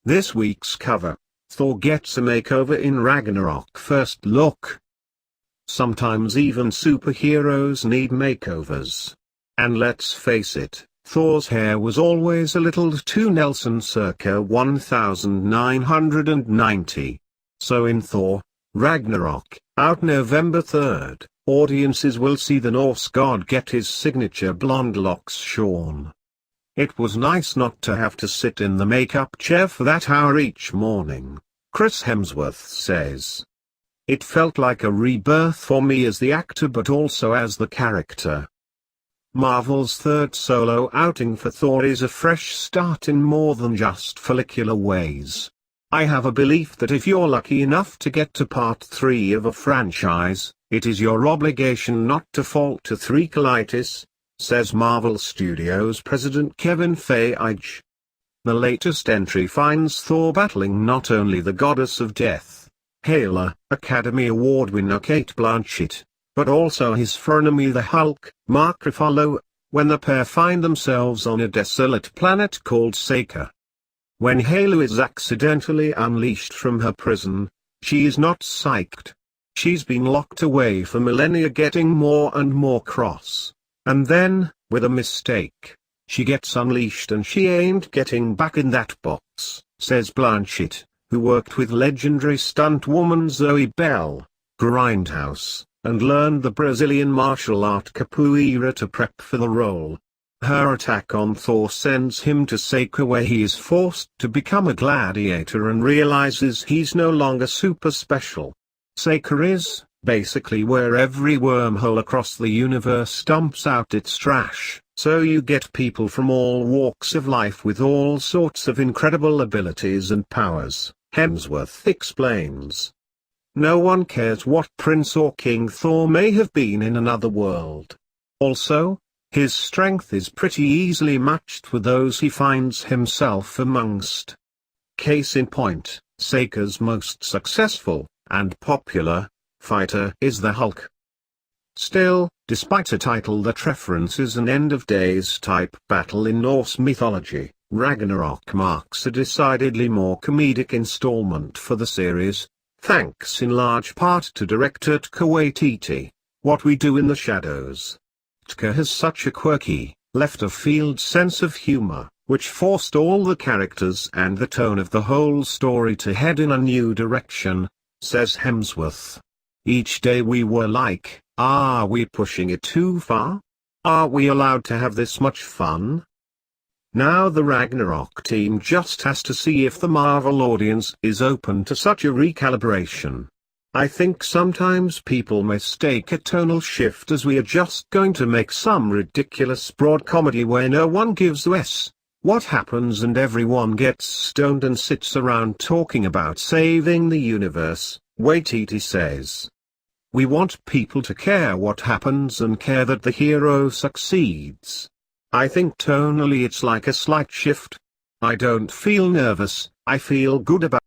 This week's cover: Thor gets a makeover in Ragnarok first look. Sometimes even superheroes need makeovers. And let's face it, Thor's hair was always a little too Nelson circa 1990. So in Thor: Ragnarok, out November 3rd, audiences will see the Norse god get his signature blonde locks shorn. It was nice not to have to sit in the makeup chair for that hour each morning, Chris Hemsworth says. It felt like a rebirth for me as the actor but also as the character. Marvel's third solo outing for Thor is a fresh start in more than just follicular ways. I have a belief that if you're lucky enough to get to part 3 of a franchise, it is your obligation not to fall to threequel-itis, says Marvel Studios president Kevin Feige. The latest entry finds Thor battling not only the goddess of death, Hela, Academy Award winner Cate Blanchett, but also his frenemy the Hulk, Ruffalo, when the pair find themselves on a desolate planet called Sakaar. When Hela is accidentally unleashed from her prison, she is not psyched. She's been locked away for millennia, getting more and more cross. And then, with a mistake, she gets unleashed and she ain't getting back in that box, says Blanchett, who worked with legendary stunt woman Zoe Bell, Grindhouse, and learned the Brazilian martial art capoeira to prep for the role. Her attack on Thor sends him to Sakaar, where he is forced to become a gladiator and realizes he's no longer super special. Sakaar is, basically, where every wormhole across the universe dumps out its trash, so you get people from all walks of life with all sorts of incredible abilities and powers, Hemsworth explains. No one cares what prince or king Thor may have been in another world. Also, his strength is pretty easily matched with those he finds himself amongst. Case in point, Sakaar's most successful, and popular, fighter is the Hulk. Still, despite a title that references an end-of-days type battle in Norse mythology, Ragnarok marks a decidedly more comedic installment for the series, thanks in large part to director Taika Waititi. What We Do in the Shadows. Taika has such a quirky, left-of-field sense of humor, which forced all the characters and the tone of the whole story to head in a new direction, says Hemsworth. Each day we were like, are we pushing it too far? Are we allowed to have this much fun? Now the Ragnarok team just has to see if the Marvel audience is open to such a recalibration. I think sometimes people mistake a tonal shift as we are just going to make some ridiculous broad comedy where no one gives a what happens and everyone gets stoned and sits around talking about saving the universe, Waititi says. We want people to care what happens and care that the hero succeeds. I think tonally it's like a slight shift. I don't feel nervous, I feel good about